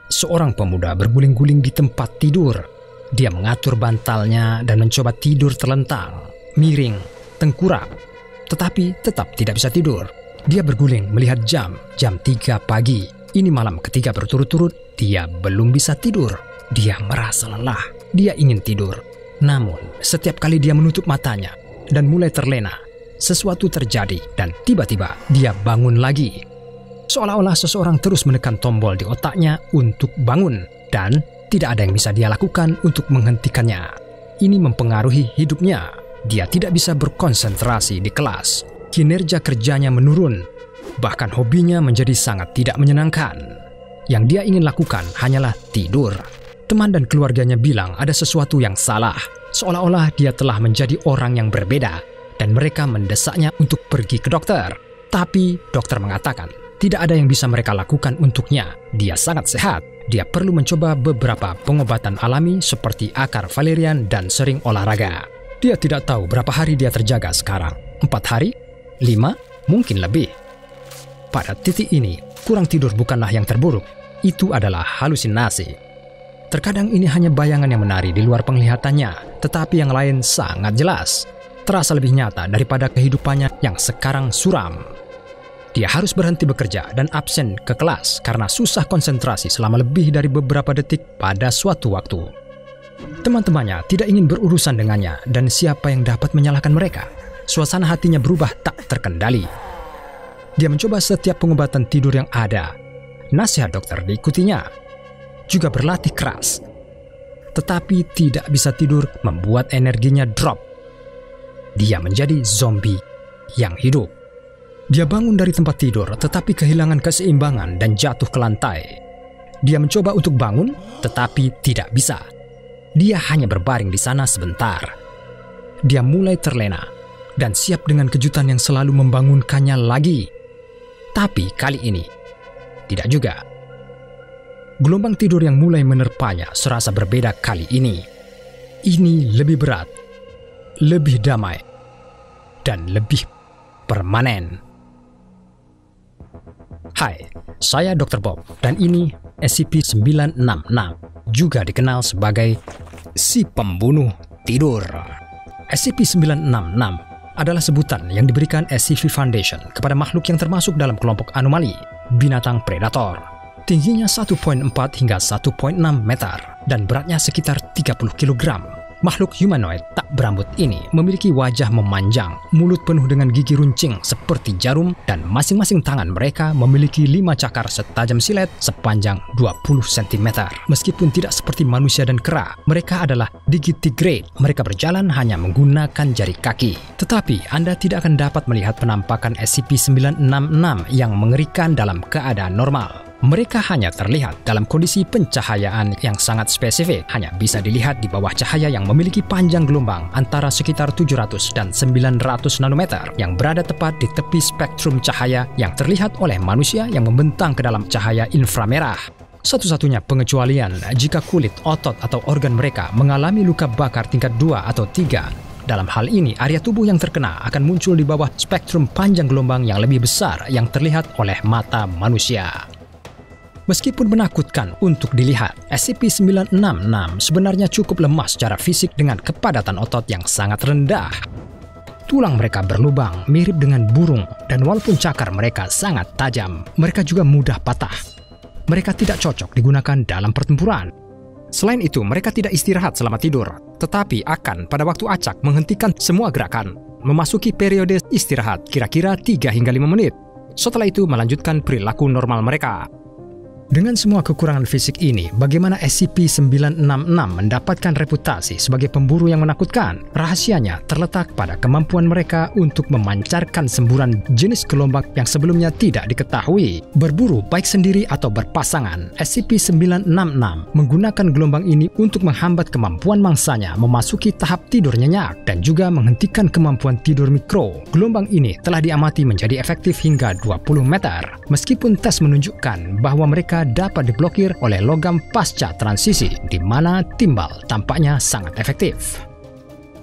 seorang pemuda berguling-guling di tempat tidur. Dia mengatur bantalnya dan mencoba tidur terlentang, miring, tengkurap, tetapi tetap tidak bisa tidur. Dia berguling melihat jam 3 pagi. Ini malam ketiga berturut-turut dia belum bisa tidur. Dia merasa lelah, dia ingin tidur. Namun, setiap kali dia menutup matanya dan mulai terlena, sesuatu terjadi dan tiba-tiba dia bangun lagi. Seolah-olah seseorang terus menekan tombol di otaknya untuk bangun dan tidak ada yang bisa dia lakukan untuk menghentikannya. Ini mempengaruhi hidupnya. Dia tidak bisa berkonsentrasi di kelas. Kinerja kerjanya menurun. Bahkan hobinya menjadi sangat tidak menyenangkan. Yang dia ingin lakukan hanyalah tidur. Teman dan keluarganya bilang ada sesuatu yang salah. Seolah-olah dia telah menjadi orang yang berbeda. Dan mereka mendesaknya untuk pergi ke dokter. Tapi dokter mengatakan tidak ada yang bisa mereka lakukan untuknya. Dia sangat sehat. Dia perlu mencoba beberapa pengobatan alami seperti akar valerian dan sering olahraga. Dia tidak tahu berapa hari dia terjaga sekarang. 4 hari? 5? Mungkin lebih. Pada titik ini, kurang tidur bukanlah yang terburuk. Itu adalah halusinasi. Terkadang ini hanya bayangan yang menari di luar penglihatannya, tetapi yang lain sangat jelas. Terasa lebih nyata daripada kehidupannya yang sekarang suram. Dia harus berhenti bekerja dan absen ke kelas karena susah konsentrasi selama lebih dari beberapa detik pada suatu waktu. Teman-temannya tidak ingin berurusan dengannya dan siapa yang dapat menyalahkan mereka. Suasana hatinya berubah tak terkendali. Dia mencoba setiap pengobatan tidur yang ada. Nasihat dokter diikutinya. Juga berlatih keras. Tetapi tidak bisa tidur membuat energinya drop. Dia menjadi zombie yang hidup. Dia bangun dari tempat tidur tetapi kehilangan keseimbangan dan jatuh ke lantai. Dia mencoba untuk bangun tetapi tidak bisa. Dia hanya berbaring di sana sebentar. Dia mulai terlena dan siap dengan kejutan yang selalu membangunkannya lagi. Tapi kali ini tidak juga. Gelombang tidur yang mulai menerpanya serasa berbeda kali ini. Ini lebih berat, lebih damai, dan lebih permanen. Hai, saya Dr. Bob dan ini SCP-966, juga dikenal sebagai si pembunuh tidur. SCP-966 adalah sebutan yang diberikan SCP Foundation kepada makhluk yang termasuk dalam kelompok anomali, binatang predator. Tingginya 1,4 hingga 1,6 meter dan beratnya sekitar 30 kg. Makhluk humanoid tak berambut ini memiliki wajah memanjang, mulut penuh dengan gigi runcing seperti jarum, dan masing-masing tangan mereka memiliki 5 cakar setajam silet sepanjang 20 cm. Meskipun tidak seperti manusia dan kera, mereka adalah digitigrade. Mereka berjalan hanya menggunakan jari kaki. Tetapi Anda tidak akan dapat melihat penampakan SCP-966 yang mengerikan dalam keadaan normal. Mereka hanya terlihat dalam kondisi pencahayaan yang sangat spesifik, hanya bisa dilihat di bawah cahaya yang memiliki panjang gelombang antara sekitar 700 dan 900 nanometer yang berada tepat di tepi spektrum cahaya yang terlihat oleh manusia yang membentang ke dalam cahaya inframerah. Satu-satunya pengecualian jika kulit, otot, atau organ mereka mengalami luka bakar tingkat 2 atau 3. Dalam hal ini, area tubuh yang terkena akan muncul di bawah spektrum panjang gelombang yang lebih besar yang terlihat oleh mata manusia. Meskipun menakutkan untuk dilihat, SCP-966 sebenarnya cukup lemah secara fisik dengan kepadatan otot yang sangat rendah. Tulang mereka berlubang mirip dengan burung, dan walaupun cakar mereka sangat tajam, mereka juga mudah patah. Mereka tidak cocok digunakan dalam pertempuran. Selain itu, mereka tidak istirahat selama tidur, tetapi akan pada waktu acak menghentikan semua gerakan, memasuki periode istirahat kira-kira 3 hingga 5 menit. Setelah itu melanjutkan perilaku normal mereka. Dengan semua kekurangan fisik ini, bagaimana SCP-966 mendapatkan reputasi sebagai pemburu yang menakutkan? Rahasianya terletak pada kemampuan mereka untuk memancarkan semburan jenis gelombang yang sebelumnya tidak diketahui. Berburu baik sendiri atau berpasangan, SCP-966 menggunakan gelombang ini untuk menghambat kemampuan mangsanya memasuki tahap tidur nyenyak dan juga menghentikan kemampuan tidur mikro. Gelombang ini telah diamati menjadi efektif hingga 20 meter. Meskipun tes menunjukkan bahwa mereka dapat diblokir oleh logam pasca transisi, di mana timbal tampaknya sangat efektif.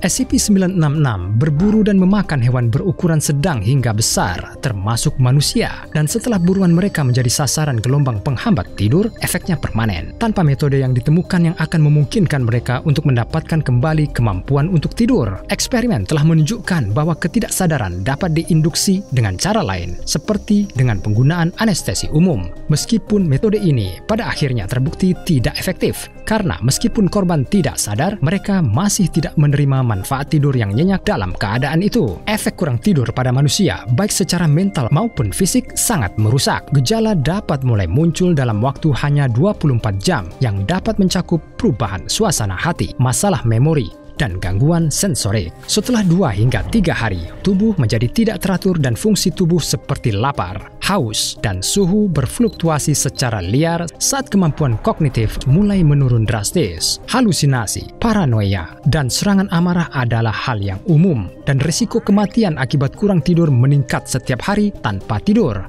SCP-966 berburu dan memakan hewan berukuran sedang hingga besar, termasuk manusia. Dan setelah buruan mereka menjadi sasaran gelombang penghambat tidur, efeknya permanen. Tanpa metode yang ditemukan yang akan memungkinkan mereka untuk mendapatkan kembali kemampuan untuk tidur. Eksperimen telah menunjukkan bahwa ketidaksadaran dapat diinduksi dengan cara lain, seperti dengan penggunaan anestesi umum. Meskipun metode ini pada akhirnya terbukti tidak efektif, karena meskipun korban tidak sadar, mereka masih tidak menerima manfaat tidur yang nyenyak dalam keadaan itu. Efek kurang tidur pada manusia, baik secara mental maupun fisik, sangat merusak. Gejala dapat mulai muncul dalam waktu hanya 24 jam, yang dapat mencakup perubahan suasana hati, masalah memori, dan gangguan sensorik. Setelah 2 hingga 3 hari, tubuh menjadi tidak teratur dan fungsi tubuh seperti lapar, haus, dan suhu berfluktuasi secara liar saat kemampuan kognitif mulai menurun drastis. Halusinasi, paranoia, dan serangan amarah adalah hal yang umum, dan risiko kematian akibat kurang tidur meningkat setiap hari tanpa tidur.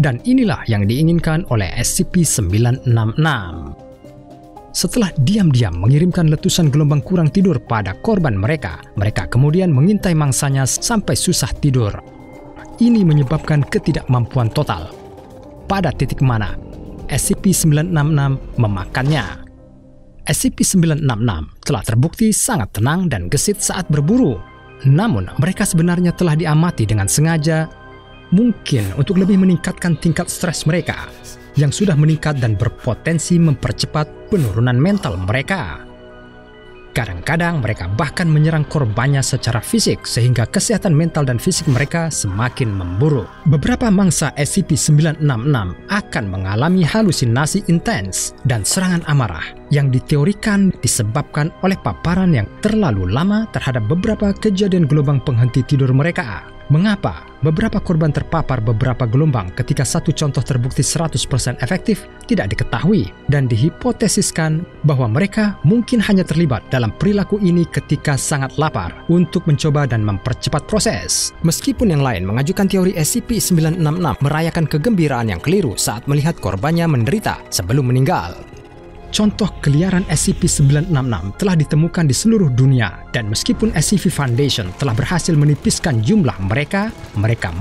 Dan inilah yang diinginkan oleh SCP-966. Setelah diam-diam mengirimkan letusan gelombang kurang tidur pada korban mereka, mereka kemudian mengintai mangsanya sampai susah tidur. Ini menyebabkan ketidakmampuan total. Pada titik mana SCP-966 memakannya. SCP-966 telah terbukti sangat tenang dan gesit saat berburu. Namun, mereka sebenarnya telah diamati dengan sengaja, mungkin untuk lebih meningkatkan tingkat stres mereka, yang sudah meningkat dan berpotensi mempercepat penurunan mental mereka. Kadang-kadang mereka bahkan menyerang korbannya secara fisik sehingga kesehatan mental dan fisik mereka semakin memburuk. Beberapa mangsa SCP-966 akan mengalami halusinasi intens dan serangan amarah yang diteorikan disebabkan oleh paparan yang terlalu lama terhadap beberapa kejadian gelombang penghenti tidur mereka. Mengapa beberapa korban terpapar beberapa gelombang ketika satu contoh terbukti 100% efektif tidak diketahui, dan dihipotesiskan bahwa mereka mungkin hanya terlibat dalam perilaku ini ketika sangat lapar untuk mencoba dan mempercepat proses. Meskipun yang lain mengajukan teori SCP-966 merayakan kegembiraan yang keliru saat melihat korbannya menderita sebelum meninggal. Contoh keliaran SCP-966 telah ditemukan di seluruh dunia, dan meskipun SCP Foundation telah berhasil menipiskan jumlah mereka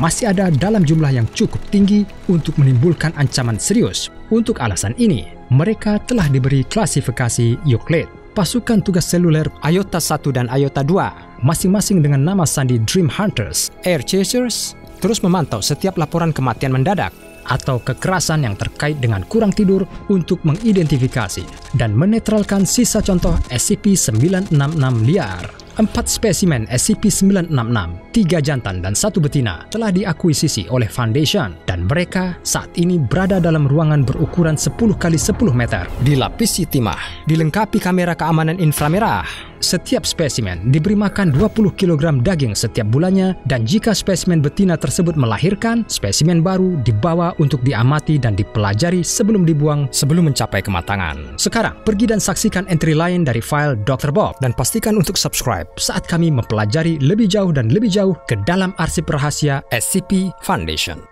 masih ada dalam jumlah yang cukup tinggi untuk menimbulkan ancaman serius. Untuk alasan ini, mereka telah diberi klasifikasi Euclid. Pasukan tugas seluler IOTA 1 dan IOTA 2, masing-masing dengan nama sandi Dream Hunters, Air Chasers, terus memantau setiap laporan kematian mendadak atau kekerasan yang terkait dengan kurang tidur untuk mengidentifikasi dan menetralkan sisa contoh SCP-966 liar. 4 spesimen SCP-966, 3 jantan dan 1 betina telah diakuisisi oleh Foundation, dan mereka saat ini berada dalam ruangan berukuran 10 x 10 meter, dilapisi timah, dilengkapi kamera keamanan inframerah. Setiap spesimen diberi makan 20 kg daging setiap bulannya, dan jika spesimen betina tersebut melahirkan, spesimen baru dibawa untuk diamati dan dipelajari sebelum dibuang sebelum mencapai kematangan. Sekarang, pergi dan saksikan entry lain dari file Dr. Bob, dan pastikan untuk subscribe saat kami mempelajari lebih jauh dan lebih jauh ke dalam arsip rahasia SCP Foundation.